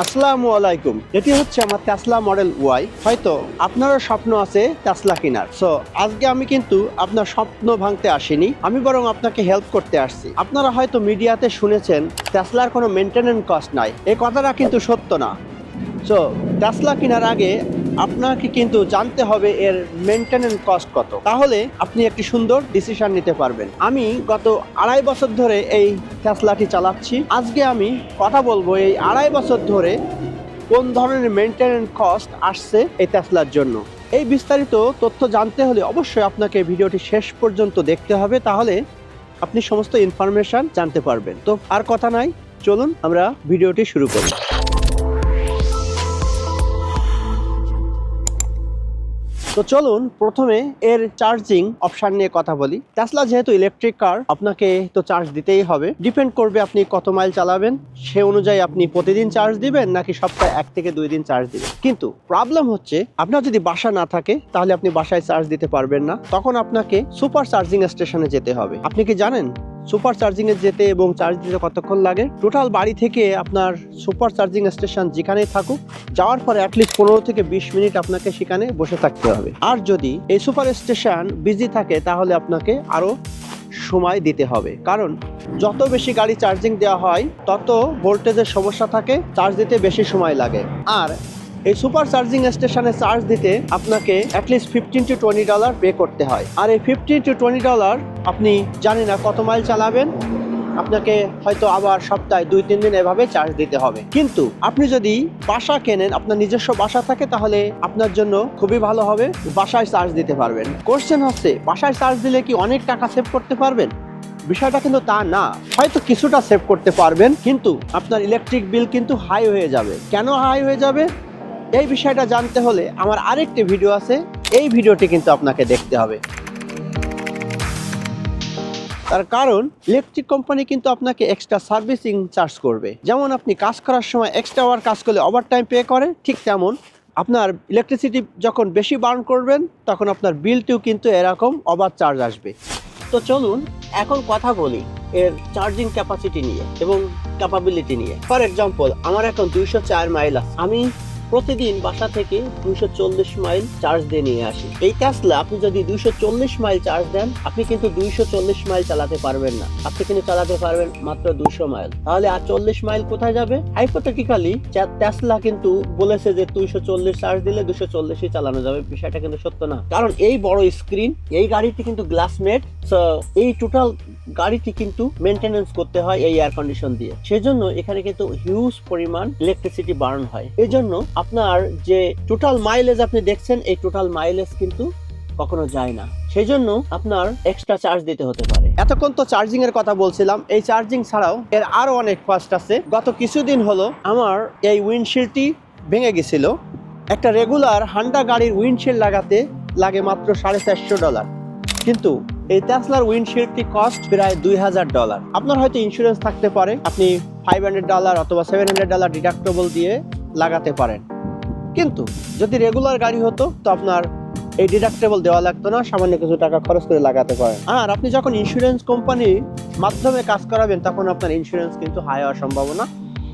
আসসালামু আলাইকুম। এটি হচ্ছে আমার টেসলা মডেল ওয়াই। হয়তো আপনারও স্বপ্ন আছে টেসলা কেনার। সো আজকে আমি কিন্তু আপনার স্বপ্ন ভাঙতে আসিনি, আমি বরং আপনাকে হেল্প করতে আসছি। আপনারা হয়তো মিডিয়াতে শুনেছেন টেসলার কোনো মেনটেনেন্স কস্ট নাই। এই কথাটা কিন্তু সত্য না। সো টেসলা কেনার আগে আপনাকে কিন্তু জানতে হবে এর মেনটেনেন্স কস্ট কত, তাহলে আপনি একটি সুন্দর ডিসিশন নিতে পারবেন। আমি গত 2.5 বছর ধরে এই টেসলাটি চালাচ্ছি। আজকে আমি কথা বলবো এই 2.5 বছর ধরে কোন ধরনের মেনটেনেন্স কস্ট আসছে এই টেসলার জন্য। এই বিস্তারিত তথ্য জানতে হলে অবশ্যই আপনাকে ভিডিওটি শেষ পর্যন্ত দেখতে হবে, তাহলে আপনি সমস্ত ইনফরমেশন জানতে পারবেন। তো আর কথা নাই, চলুন আমরা ভিডিওটি শুরু করি। তো চলুন প্রথমে এর চার্জিং অপশন নিয়ে কথা বলি। টেসলা যেহেতু ইলেকট্রিক কার, আপনাকে তো চার্জ দিতেই হবে। ডিপেন্ড করবে আপনি কত মাইল চালাবেন, সে অনুযায়ী আপনি প্রতিদিন চার্জ দিবেন নাকি সপ্তাহে 1 থেকে 2 দিন চার্জ দিবেন। কিন্তু প্রবলেম হচ্ছে আপনার যদি বাসা না থাকে তাহলে আপনি বাসায় চার্জ দিতে পারবেন না, তখন আপনাকে সুপার চার্জিং স্টেশনে যেতে হবে। আপনি কি জানেন সুপার চার্জিং এ যেতে এবং চার্জ দিতে কতক্ষণ লাগে? টোটাল বাড়ি থেকে আপনার সুপার চার্জিং স্টেশন যেখানেই থাকুক, যাওয়ার পরে অ্যাটলিস্ট 15 থেকে 20 মিনিট আপনাকে সেখানে বসে থাকতে হবে। আর যদি এই সুপার স্টেশন বিজি থাকে তাহলে আপনাকে আরো সময় দিতে হবে, কারণ যত বেশি গাড়ি চার্জিং দেওয়া হয় তত ভোল্টেজের সমস্যা থাকে, চার্জ দিতে বেশি সময় লাগে। আর এই সুপার চার্জিং স্টেশনে চার্জ দিতে আপনাকে অ্যাটলিস্ট $15 to $20 পে করতে হয়। আর এই $15 to $20 আপনি জানি না কত মাইল চালাবেন, আপনাকে হয়তো আবার সপ্তাহে 2-3 দিন এভাবে চার্জ দিতে হবে। কিন্তু আপনি যদি বাসা কেনেন, আপনার নিজস্ব বাসা থাকে, তাহলে আপনার জন্য খুবই ভালো হবে, বাসায় চার্জ দিতে পারবেন। কোশ্চেন হচ্ছে বাসায় চার্জ দিলে কি অনেক টাকা সেভ করতে পারবেন? বিষয়টা কিন্তু তা না। হয়তো কিছুটা সেভ করতে পারবেন, কিন্তু আপনার ইলেকট্রিক বিল কিন্তু হাই হয়ে যাবে। কেন হাই হয়ে যাবে এই বিষয়টা জানতে হলে আমার আরেকটি ভিডিও আছে, এই ভিডিওটি কিন্তু আপনাকে দেখতে হবে। তার কারণ ইলেকট্রিক কোম্পানি কিন্তু আপনাকে এক্সট্রা সার্ভিসিং চার্জ করবে। যেমন আপনি কাজ করার সময় এক্সট্রা আওয়ার কাজ করলে ওভারটাইম পে করে, ঠিক তেমন আপনার ইলেকট্রিসিটি যখন বেশি বার্ন করবেন তখন আপনার বিলটিও কিন্তু এরকম ওভার চার্জ আসবে। তো চলুন এখন কথা বলি এর চার্জিং ক্যাপাসিটি নিয়ে এবং ক্যাপাবিলিটি নিয়ে। ফর এক্সাম্পল, আমার এখন 204 মাইল আছে, আমি প্রতিদিন বাসা থেকে 240 মাইল চার্জ দিয়ে নিয়ে আসি। এই টেসলা আপনি যদি 240 মাইল চার্জ দেন, আপনি কিন্তু 240 মাইল চালাতে পারবেন না, আপনি কিন্তু চালাতে পারবেন মাত্র 200 মাইল। তাহলে আর 40 মাইল কোথায় যাবে? হাইপোথেটিক্যালি টেসলা কিন্তু বলেছে যে 240 চার্জ দিলে 240ই চালানো যাবে। বিষয়টা কিন্তু সত্য না, কারণ এই বড় স্ক্রিন, এই গাড়িটি কিন্তু গ্লাস মেড, সো এই টোটাল গাড়িটি কিন্তু মেনটেনেন্স করতে হয় এই এয়ার কন্ডিশন দিয়ে। সেজন্য এখানে কিন্তু হিউজ পরিমাণ ইলেকট্রিসিটি বার্ন হয়। এই জন্য আপনার যে টোটাল মাইলেজ আপনি দেখছেন, এই টোটাল মাইলেজ কিন্তু কখনো যায় না। সেই জন্য আপনার এক্সট্রা চার্জ দিতে হতে পারে। এতক্ষণ তো চার্জিং এর কথা বলছিলাম, এই চার্জিং ছাড়াও এর আরো অনেক কস্ট আছে। গত কিছুদিন হলো আমার এই উইন্ডশিল্ডটি ভেঙে গেছিল। একটা রেগুলার হান্ডা গাড়ির উইন্ডশিল্ড লাগাতে লাগে মাত্র $450, কিন্তু এই টেসলার উইন্ডশিল্ডটি কস্ট প্রায় $2000। আপনার হয়তো ইন্স্যুরেন্স থাকতে পারে, আপনি $500 অথবা $700 ডিডাক্টেবল দিয়ে লাগাতে পারেন। কিন্তু যদি রেগুলার গাড়ি হতো তো আপনার এই ডিডাক্টেবল দেওয়া লাগতো না, সামান্য কিছু টাকা খরচ করে লাগাতে পারেন। আর আপনি যখন ইন্স্যুরেন্স কোম্পানির মাধ্যমে কাজ করাবেন তখন আপনার ইন্স্যুরেন্স কিন্তু হাই হওয়ার সম্ভাবনা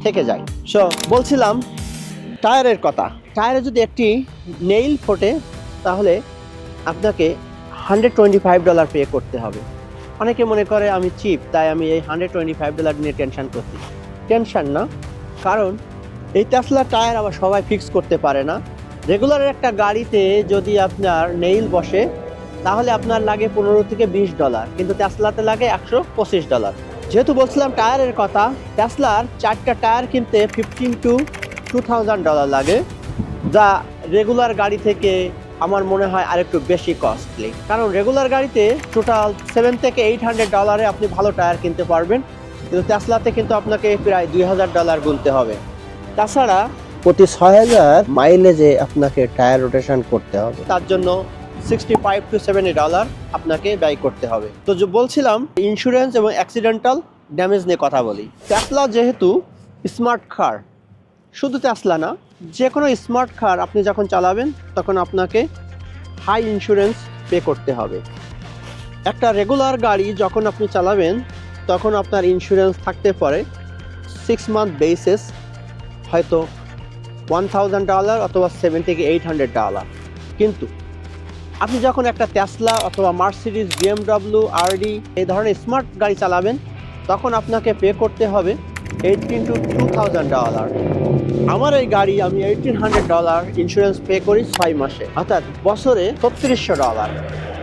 থেকে যায়। সো বলছিলাম টায়ারের কথা। টায়ারে যদি একটি নেইল ফোটে তাহলে আপনাকে $125 পে করতে হবে। অনেকে মনে করে আমি চিপ, তাই আমি এই $125 নিয়ে টেনশন করছি। টেনশন না, কারণ এই টেসলা টায়ার আবার সবাই ফিক্স করতে পারে না। রেগুলার একটা গাড়িতে যদি আপনার নেইল বসে তাহলে আপনার লাগে $15 থেকে $20, কিন্তু টেসলাতে লাগে $125। যেহেতু বলছিলাম টায়ারের কথা, টেসলার 4টা টায়ার কিনতে $15 to $2000 লাগে, যা রেগুলার গাড়ি থেকে আমার মনে হয় আরেকটু বেশি কস্টলি। কারণ রেগুলার গাড়িতে টোটাল $700 থেকে $800 আপনি ভালো টায়ার কিনতে পারবেন, কিন্তু টেসলাতে কিন্তু আপনাকে প্রায় $2000 গুনতে হবে। তাছাড়া প্রতি 6000 মাইলেজে আপনাকে টায়ার রোটেশন করতে হবে, তার জন্য $65 to $70 আপনাকে ব্যয় করতে হবে। তো বলছিলাম ইন্স্যুরেন্স এবং অ্যাক্সিডেন্টাল ড্যামেজ নিয়ে কথা বলি। টেসলা যেহেতু স্মার্ট কার, শুধু টেসলা না, যে কোনো স্মার্ট কার আপনি যখন চালাবেন তখন আপনাকে হাই ইন্স্যুরেন্স পে করতে হবে। একটা রেগুলার গাড়ি যখন আপনি চালাবেন তখন আপনার ইন্স্যুরেন্স থাকতে পারে 6 মান্থ বেসিস হয়তো $1000 অথবা $700 থেকে $800। কিন্তু আপনি যখন একটা টেসলা অথবা মার্সিডিজ, বিএমডব্লিউ, আরডি এই ধরনের স্মার্ট গাড়ি চালাবেন, তখন আপনাকে পে করতে হবে $18,000 to $2,000। আমার এই গাড়ি আমি $1,800 ইন্স্যুরেন্স পে করি 6 মাসে, অর্থাৎ বছরে $3,600,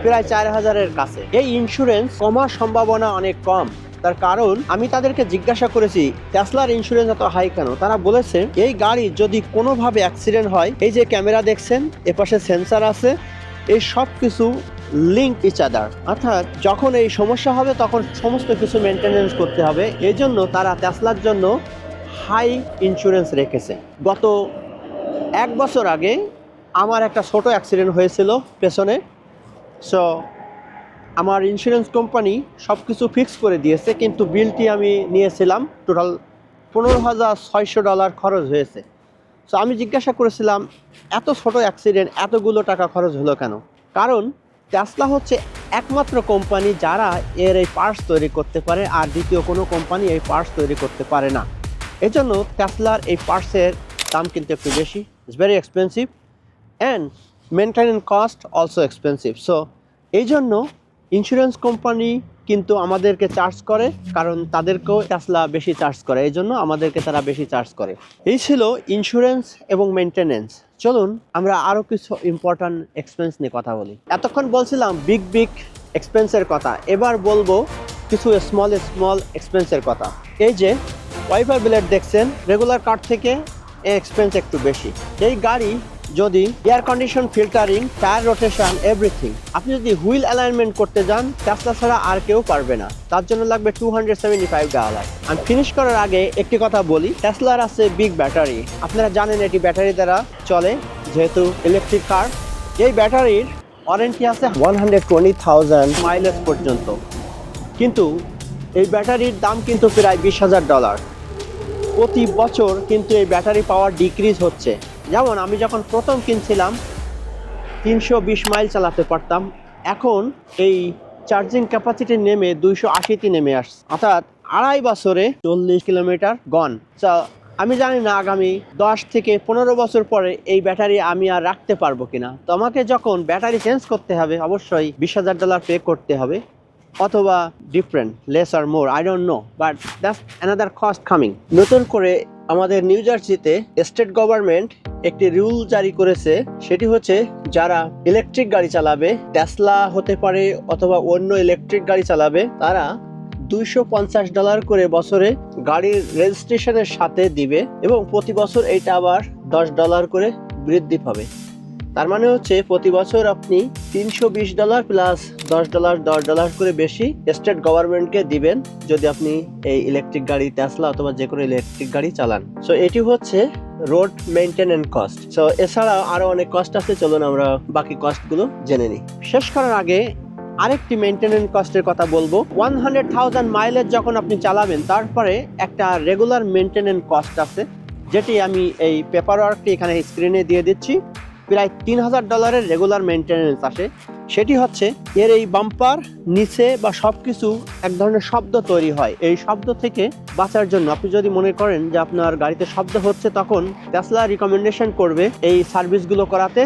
প্রায় 4,000-এর কাছে। এই ইন্স্যুরেন্স কমার সম্ভাবনা অনেক কম। তার কারণ আমি তাদেরকে জিজ্ঞাসা করেছি টেসলার ইন্স্যুরেন্স এত হাই কেন। তারা বলেছে এই গাড়ি যদি কোনোভাবে অ্যাক্সিডেন্ট হয়, এই যে ক্যামেরা দেখছেন, এপাশে সেন্সার আছে, এই সব কিছু লিঙ্ক ইচ আদার, অর্থাৎ যখন এই সমস্যা হবে তখন সমস্ত কিছু মেনটেনেন্স করতে হবে। এই জন্য তারা টেসলার জন্য হাই ইন্স্যুরেন্স রেখেছে। গত 1 বছর আগে আমার একটা ছোট অ্যাক্সিডেন্ট হয়েছিল পেছনে। সো আমার ইন্স্যুরেন্স কোম্পানি সব কিছু ফিক্স করে দিয়েছে, কিন্তু বিলটি আমি নিয়েছিলাম টোটাল $15,600 খরচ হয়েছে। সো আমি জিজ্ঞাসা করেছিলাম এত ছোট অ্যাক্সিডেন্ট এতগুলো টাকা খরচ হলো কেন? কারণ টেসলা হচ্ছে একমাত্র কোম্পানি যারা এর এই পার্টস তৈরি করতে পারে, আর দ্বিতীয় কোনো কোম্পানি এই পার্টস তৈরি করতে পারে না। এজন্য টেসলার এই পার্টসের দাম কিন্তু একটু বেশি, it's very expensive and maintenance cost also expensive. So এই জন্য ইন্স্যুরেন্স কোম্পানি কিন্তু আমাদেরকে চার্জ করে, কারণ তাদেরকেও টেসলা বেশি চার্জ করে, এই জন্য আমাদেরকে তারা বেশি চার্জ করে। এই ছিল ইন্স্যুরেন্স এবং মেনটেনেন্স। চলুন আমরা আরও কিছু ইম্পর্ট্যান্ট এক্সপেন্স নিয়ে কথা বলি। এতক্ষণ বলছিলাম বিগ বিগ এক্সপেন্সের কথা, এবার বলবো কিছু স্মল স্মল এক্সপেন্সের কথা। এই যে ওয়াইপার ব্লেড দেখছেন, রেগুলার কার থেকে এর এক্সপেন্স একটু বেশি। এই গাড়ি যদি air condition, filtering, tyre rotation, everything, আপনি যদি হুইল অ্যালাইনমেন্ট করতে যান, টেসলা ছাড়া আর কেউ পারবে না। তার জন্য লাগবে $275। আমি ফিনিশ করার আগে একটি কথা বলি, টেসলার আছে বিগ ব্যাটারি। আপনারা জানেন এটি ব্যাটারি দ্বারা চলে, যেহেতু ইলেকট্রিক কার। এই ব্যাটারির ওয়ারেন্টি আছে 120,000 মাইলেজ পর্যন্ত, কিন্তু এই ব্যাটারির দাম কিন্তু প্রায় $20,000। প্রতি বছর কিন্তু এই ব্যাটারি পাওয়ার ডিক্রিজ হচ্ছে। যেমন আমি যখন প্রথম কিনছিলাম 320 মাইল চালাতে পারতাম, এখন এই চার্জিং ক্যাপাসিটি নেমে 280-তে নেমে আসছে, অর্থাৎ 2.5 বছরে 40 কিলোমিটার গন। আমি জানি না আগামী 10 থেকে 15 বছর পরে এই ব্যাটারি আমি আর রাখতে পারবো কিনা। তো আমাকে যখন ব্যাটারি চেঞ্জ করতে হবে, অবশ্যই $20,000 পে করতে হবে, অথবা ডিফারেন্ট, লেস আর more, I don't know, but that's another cost coming. নতুন করে আমাদের নিউ জার্সিতে স্টেট গভর্নমেন্ট একটি রুল জারি করেছে, সেটি হচ্ছে যারা ইলেকট্রিক গাড়ি চালাবে, টেসলা হতে পারে অথবা অন্য ইলেকট্রিক গাড়ি চালাবে, তারা $250 করে বছরে গাড়ির রেজিস্ট্রেশনের সাথে দিবে, এবং প্রতি বছর এইটা আবার $10 করে বৃদ্ধি পাবে। তার মানে হচ্ছে প্রতি বছর আপনি $320 প্লাস $10 করে বেশি স্টেট গভর্নমেন্টকে দিবেন যদি আপনি এই ইলেকট্রিক গাড়ি, টেসলা অথবা যে কোনো ইলেকট্রিক গাড়ি চালান। সো এটি হচ্ছে রোড মেইনটেনেন্স কস্ট। সো এছাড়াও আরো অনেক কস্ট আছে, চলুন আমরা বাকি কস্টগুলো জেনে নিই। শেষ করার আগে আরেকটি মেইনটেনেন্স কস্টের কথা বলবো। 100,000 মাইলেজ যখন আপনি চালাবেন, তারপরে একটা রেগুলার মেইনটেনেন্স কস্ট আছে, যেটি আমি এই পেপার ওয়ার্কটি এখানে স্ক্রিনে দিয়ে দিচ্ছি। প্রায় $3,000 রেগুলার মেইনটেনেন্স আসে। সেটি হচ্ছে এর এই বাম্পার নিচে বা সব কিছু এক ধরনের শব্দ তৈরি হয়। এই শব্দ থেকে বাঁচার জন্য আপনি যদি মনে করেন যে আপনার গাড়িতে শব্দ হচ্ছে, তখন টেসলা রিকমেন্ডেশন করবে এই সার্ভিসগুলো করাতে।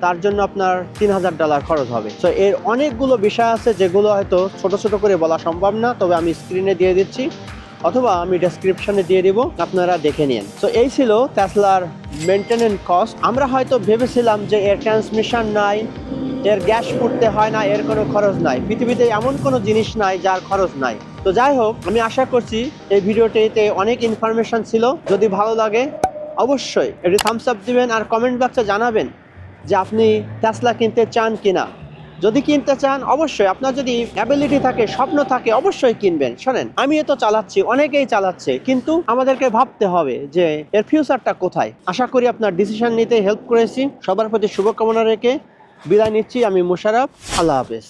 তার জন্য আপনার $3,000 খরচ হবে। সো এর অনেকগুলো বিষয় আছে যেগুলো হয়তো ছোট ছোট করে বলা সম্ভব না, তবে আমি স্ক্রিনে দিয়ে দিচ্ছি অথবা আমি ডেসক্রিপশনে দিয়ে দিব, আপনারা দেখে নিন। সো এই ছিল টেসলার মেইনটেনেন্স কস্ট। আমরা হয়তো ভেবেছিলাম যে এর ট্রান্সমিশন নাই, এর গ্যাস পুড়তে হয় না, এর কোনো খরচ নাই। পৃথিবীতে এমন কোনো জিনিস নাই যার খরচ নাই। তো যাই হোক, আমি আশা করছি এই ভিডিওটিতে অনেক ইনফরমেশন ছিল। যদি ভালো লাগে অবশ্যই একটি থামস আপ দিবেন, আর কমেন্ট বক্সে জানাবেন যে আপনি টেসলা কিনতে চান কিনা। যদি কিনতে চান, অবশ্যই আপনার যদি অ্যাবিলিটি থাকে, স্বপ্ন থাকে, অবশ্যই কিনবেন। শোনেন, আমি তো চালাচ্ছি, অনেকেই চালাচ্ছে, কিন্তু আমাদেরকে ভাবতে হবে যে এর ফিউচারটা কোথায়। আশা করি আপনার ডিসিশন নিতে হেল্প করেছি। সবার প্রতি শুভকামনা রেখে বিদায় নিচ্ছি। আমি মোশাররফ, আল্লাহ হাফেজ।